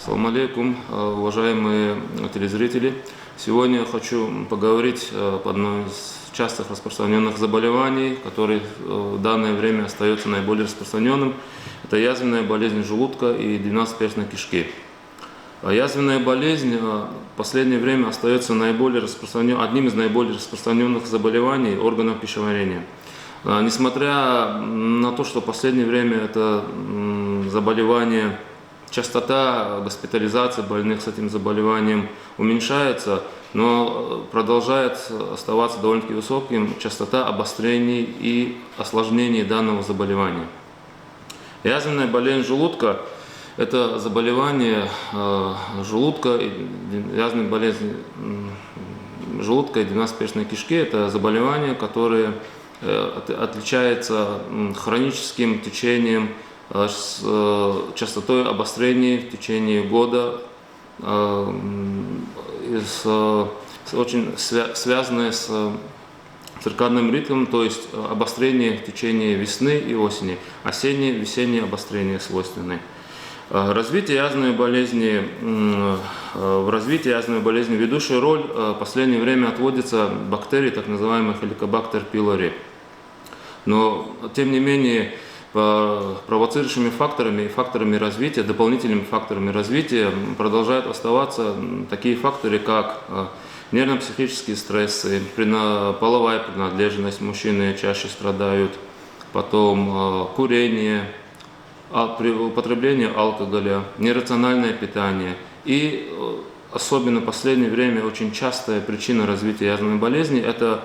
Ассаламу алейкум, уважаемые телезрители. Сегодня я хочу поговорить об одном из частых распространенных заболеваний, который в данное время остается наиболее распространенным. Это язвенная болезнь желудка и двенадцатиперстной кишки. Язвенная болезнь в последнее время остается одним из наиболее распространенных заболеваний органов пищеварения. Несмотря на то, что в последнее время это заболевание, частота госпитализации больных с этим заболеванием уменьшается, но продолжает оставаться довольно-таки высоким частота обострений и осложнений данного заболевания. Язвенная болезнь желудка – это заболевание желудка, язвенная болезнь желудка и двенадцатиперстной кишки – это заболевание, которое отличается хроническим течением с частотой обострений в течение года, очень связанное с циркадным ритмом, то есть обострение в течение весны и осени, осенние, весенние обострения свойственны. В развитии язвенной болезни ведущая роль в последнее время отводится бактерии, так называемый Helicobacter pylori. Но, тем не менее, провоцирующими факторами и факторами развития, дополнительными факторами развития продолжают оставаться такие факторы, как нервно-психические стрессы, половая принадлежность, мужчины чаще страдают, потом курение, употребление алкоголя, нерациональное питание и особенно в последнее время очень частая причина развития язвенной болезни – это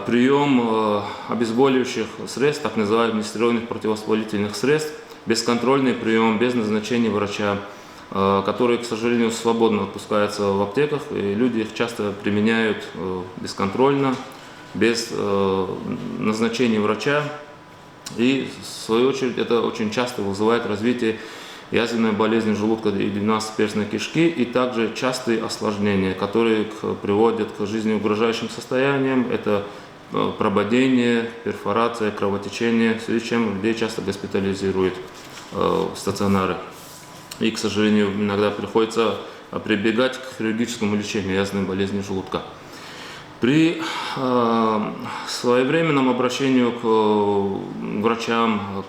прием обезболивающих средств, так называемых нестероидных противовоспалительных средств, бесконтрольный прием, без назначения врача, которые, к сожалению, свободно отпускаются в аптеках, и люди их часто применяют бесконтрольно, без назначения врача. И, в свою очередь, это очень часто вызывает развитие язвенной болезни желудка и двенадцатиперстной кишки, и также частые осложнения, которые приводят к жизнеугрожающим состояниям. Это прободение, перфорация, кровотечение, в связи с чем людей часто госпитализируют в стационары. И, к сожалению, иногда приходится прибегать к хирургическому лечению язвенной болезни желудка. При своевременном обращении к врачам,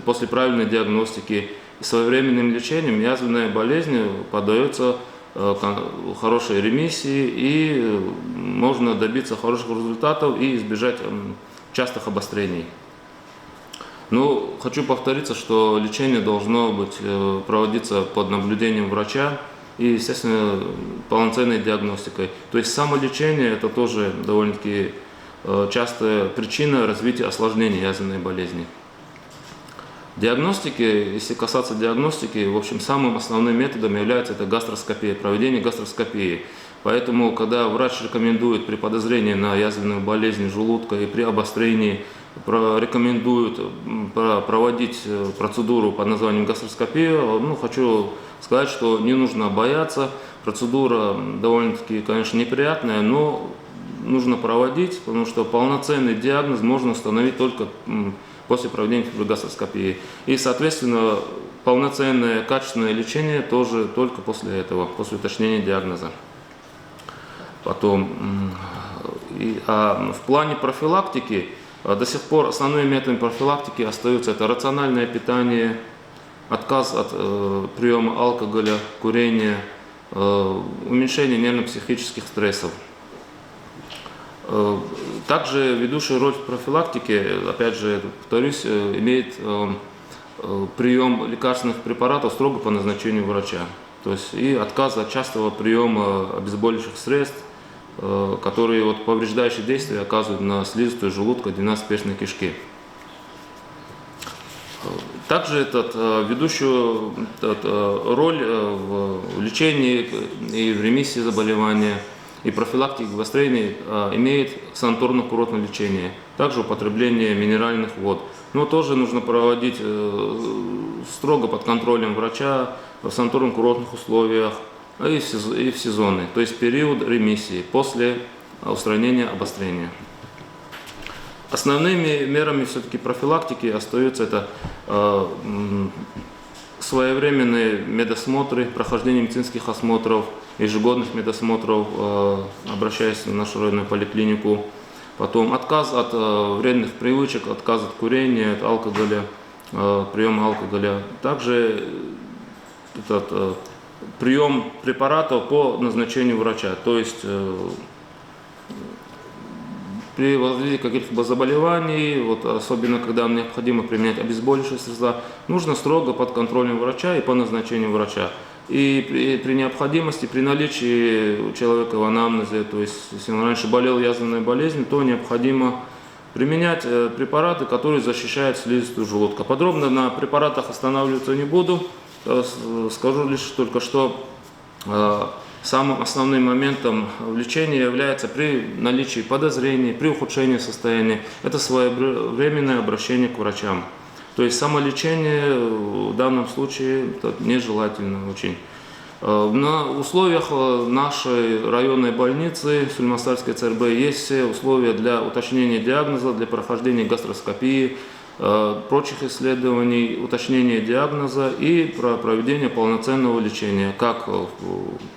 после правильной диагностики и своевременным лечением язвенная болезнь поддается хорошей ремиссии, и можно добиться хороших результатов и избежать частых обострений. Но хочу повториться, что лечение должно проводиться под наблюдением врача и, естественно, полноценной диагностикой. То есть самолечение – это тоже довольно-таки частая причина развития осложнений язвенной болезни. Если касаться диагностики, в общем, самым основным методом является это гастроскопия, проведение гастроскопии. Поэтому, когда врач рекомендует при подозрении на язвенную болезнь желудка и при обострении рекомендуют проводить процедуру под названием гастроскопия, хочу сказать, что не нужно бояться. Процедура довольно-таки, конечно, неприятная, но нужно проводить, потому что полноценный диагноз можно установить только после проведения гастроскопии. И, соответственно, полноценное качественное лечение тоже только после этого, после уточнения диагноза. В плане профилактики до сих пор основными методами профилактики остаются это рациональное питание, отказ от приема алкоголя, курения, уменьшение нервно-психических стрессов. Также ведущую роль в профилактике, опять же, повторюсь, имеет прием лекарственных препаратов строго по назначению врача. То есть и отказ от частого приема обезболивающих средств, которые повреждающие действия оказывают на слизистую желудка двенадцатиперстной кишки. Также ведущую роль в лечении и в ремиссии заболевания и профилактике обострений имеет санаторно-курортное лечение, также употребление минеральных вод. Но тоже нужно проводить строго под контролем врача в санаторно-курортных условиях и в сезоны, то есть период ремиссии после устранения обострения. Основными мерами все-таки профилактики остаются это своевременные медосмотры, прохождение медицинских осмотров, ежегодных медосмотров, обращаясь в нашу районную поликлинику. Потом отказ от вредных привычек, отказ от курения, от алкоголя, приема алкоголя. Также прием препаратов по назначению врача. То есть при развитии каких-либо заболеваний, особенно когда необходимо применять обезболивающие средства, нужно строго под контролем врача и по назначению врача. И при необходимости, при наличии у человека в анамнезе, то есть если он раньше болел язвенной болезнью, то необходимо применять препараты, которые защищают слизистую желудка. Подробно на препаратах останавливаться не буду, скажу лишь только, что самым основным моментом лечения является при наличии подозрений, при ухудшении состояния, это своевременное обращение к врачам. То есть самолечение в данном случае нежелательно очень. На условиях нашей районной больницы Сульмастальской ЦРБ есть все условия для уточнения диагноза, для прохождения гастроскопии, прочих исследований, уточнения диагноза и проведения полноценного лечения, как в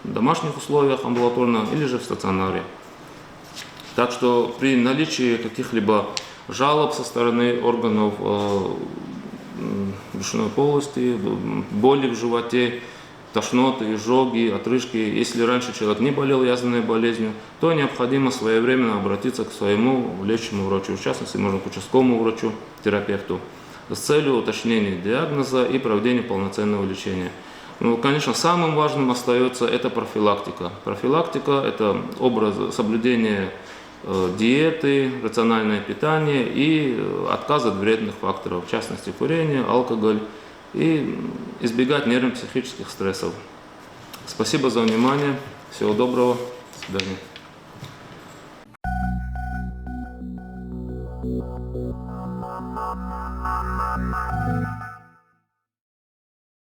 домашних условиях амбулаторно или же в стационаре. Так что при наличии каких-либо жалоб со стороны органов брюшной полости, боли в животе, тошноты, изжоги, отрыжки. Если раньше человек не болел язвенной болезнью, то необходимо своевременно обратиться к своему лечащему врачу, в частности, можно к участковому врачу, терапевту, с целью уточнения диагноза и проведения полноценного лечения. Ну, конечно, самым важным остается это профилактика. Профилактика – это соблюдение диеты, рациональное питание и отказ от вредных факторов, в частности курение, алкоголь, и избегать нервно-психических стрессов. Спасибо за внимание, всего доброго, до свидания.